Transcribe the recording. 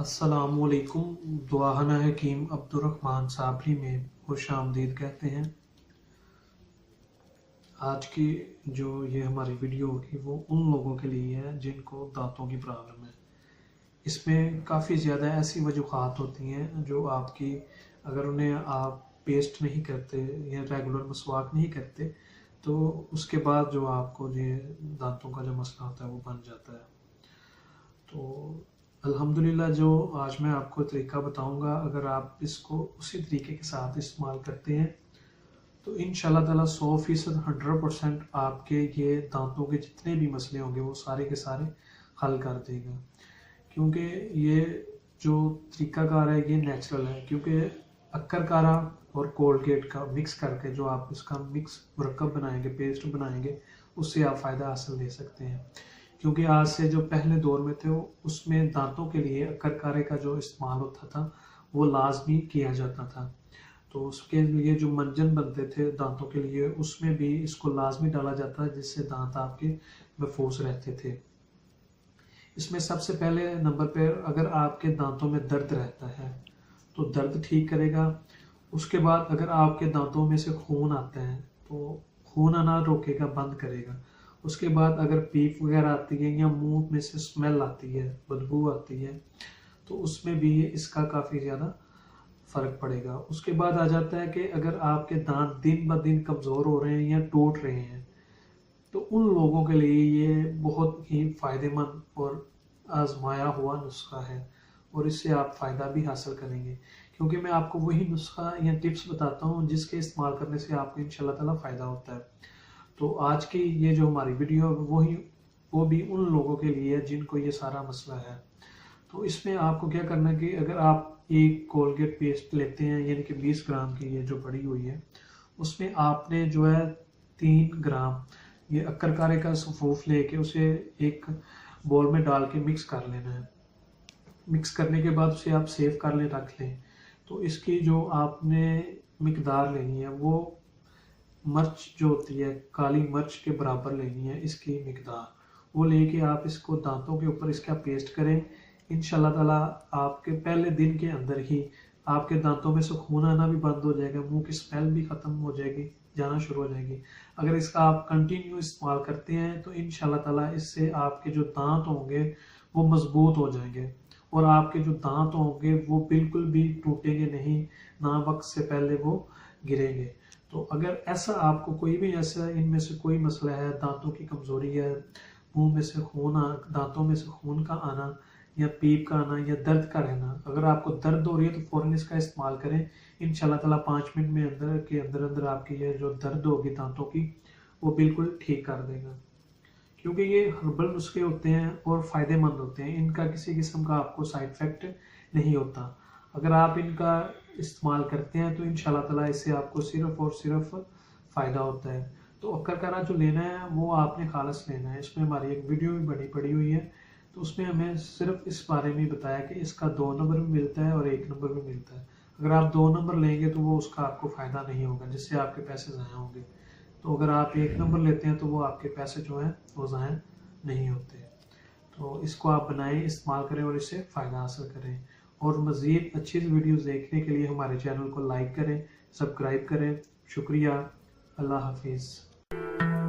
अस्सलाम वालेकुम। दुआहना हकीम अब्दुर्रहमान साबरी में खुश आमदीद कहते हैं। आज की जो ये हमारी वीडियो होगी वो उन लोगों के लिए है जिनको दांतों की प्रॉब्लम है। इसमें काफ़ी ज़्यादा ऐसी वजूहात होती हैं जो आपकी, अगर उन्हें आप पेस्ट नहीं करते या रेगुलर मसवाक नहीं करते तो उसके बाद जो आपको ये दांतों का जो मसला होता है वो बन जाता है। तो अल्हम्दुलिल्लाह जो आज मैं आपको तरीका बताऊंगा, अगर आप इसको उसी तरीके के साथ इस्तेमाल करते हैं तो इंशाल्लाह ताला 100% 100% आपके ये दांतों के जितने भी मसले होंगे वो सारे के सारे हल कर देगा। क्योंकि ये जो तरीकाकार है ये नेचुरल है, क्योंकि अक्करकारा और कोलगेट का मिक्स करके जो आप इसका मिक्स मुरक्कब बनाएंगे, पेस्ट बनाएंगे, उससे आप फ़ायदा हासिल ले सकते हैं। क्योंकि आज से जो पहले दौर में थे उसमें दांतों के लिए अक्करकारे का जो इस्तेमाल होता था वो लाजमी किया जाता था। तो उसके लिए जो मंजन बनते थे दांतों के लिए उसमें भी इसको लाजमी डाला जाता है, जिससे दांत आपके महफूज रहते थे। इसमें सबसे पहले नंबर पर अगर आपके दांतों में दर्द रहता है तो दर्द ठीक करेगा। उसके बाद अगर आपके दांतों में से खून आता है तो खून आना रोकेगा, बंद करेगा। उसके बाद अगर पीप वगैरह आती है या मुंह में से स्मेल आती है, बदबू आती है, तो उसमें भी इसका काफ़ी ज़्यादा फ़र्क पड़ेगा। उसके बाद आ जाता है कि अगर आपके दांत दिन ब दिन कमज़ोर हो रहे हैं या टूट रहे हैं तो उन लोगों के लिए ये बहुत ही फ़ायदेमंद और आजमाया हुआ नुस्खा है और इससे आप फ़ायदा भी हासिल करेंगे। क्योंकि मैं आपको वही नुस्खा या टिप्स बताता हूँ जिसके इस्तेमाल करने से आपको इंशाल्लाह ताला फ़ायदा होता है। तो आज की ये जो हमारी वीडियो है वो भी उन लोगों के लिए है जिनको ये सारा मसला है। तो इसमें आपको क्या करना है कि अगर आप एक कोलगेट पेस्ट लेते हैं, यानी कि 20 ग्राम की ये जो पड़ी हुई है, उसमें आपने जो है 3 ग्राम ये अक्करकारे का सफूफ लेके उसे एक बोल में डाल के मिक्स कर लेना है। मिक्स करने के बाद उसे आप सेव कर लें, रख लें। तो इसकी जो आपने मिकदार लेनी है वो मिर्च जो होती है काली मिर्च के बराबर लेनी है इसकी मिकदार। वो लेके आप इसको दांतों के ऊपर इसका पेस्ट करें। इंशाल्लाह ताला आपके पहले दिन के अंदर ही आपके दांतों में से खून आना भी बंद हो जाएगा, मुंह की स्मेल भी ख़त्म हो जाएगी, जाना शुरू हो जाएगी। अगर इसका आप कंटिन्यू इस्तेमाल करते हैं तो इंशाल्लाह ताला इससे आपके जो दांत होंगे वो मजबूत हो जाएंगे और आपके जो दांत होंगे वो बिल्कुल भी टूटेंगे नहीं, ना वक्त से पहले वो गिरेंगे। तो अगर ऐसा आपको कोई भी ऐसा इनमें से कोई मसला है, दांतों की कमज़ोरी है, मुंह में से खून दांतों में से खून का आना या पीप का आना या दर्द का रहना, अगर आपको दर्द हो रही है तो फ़ौरन इसका इस्तेमाल करें। इंशाल्लाह ताला 5 मिनट में अंदर अंदर आपकी ये जो दर्द होगी दांतों की वो बिल्कुल ठीक कर देगा। क्योंकि ये हर्बल नुस्खे होते हैं और फ़ायदेमंद होते हैं, इनका किसी किस्म का आपको साइड इफ़ेक्ट नहीं होता। अगर आप इनका इस्तेमाल करते हैं तो इंशाल्लाह ताला इससे आपको सिर्फ़ और सिर्फ फ़ायदा होता है। तो अक्करकारा जो लेना है वो आपने खालस लेना है। इसमें हमारी एक वीडियो भी बड़ी पड़ी हुई है, तो उसमें हमें सिर्फ इस बारे में बताया कि इसका 2 नंबर भी मिलता है और 1 नंबर भी मिलता है। अगर आप 2 नंबर लेंगे तो वो उसका आपको फ़ायदा नहीं होगा, जिससे आपके पैसे ज़ाया होंगे। तो अगर आप 1 नंबर लेते हैं तो वो आपके पैसे जो हैं वो ज़ाया नहीं होते। तो इसको आप बनाएं, इस्तेमाल करें और इससे फ़ायदा हासिल करें। और मज़ीद अच्छी वीडियोज़ देखने के लिए हमारे चैनल को लाइक करें, सब्सक्राइब करें। शुक्रिया। अल्लाह हाफिज़।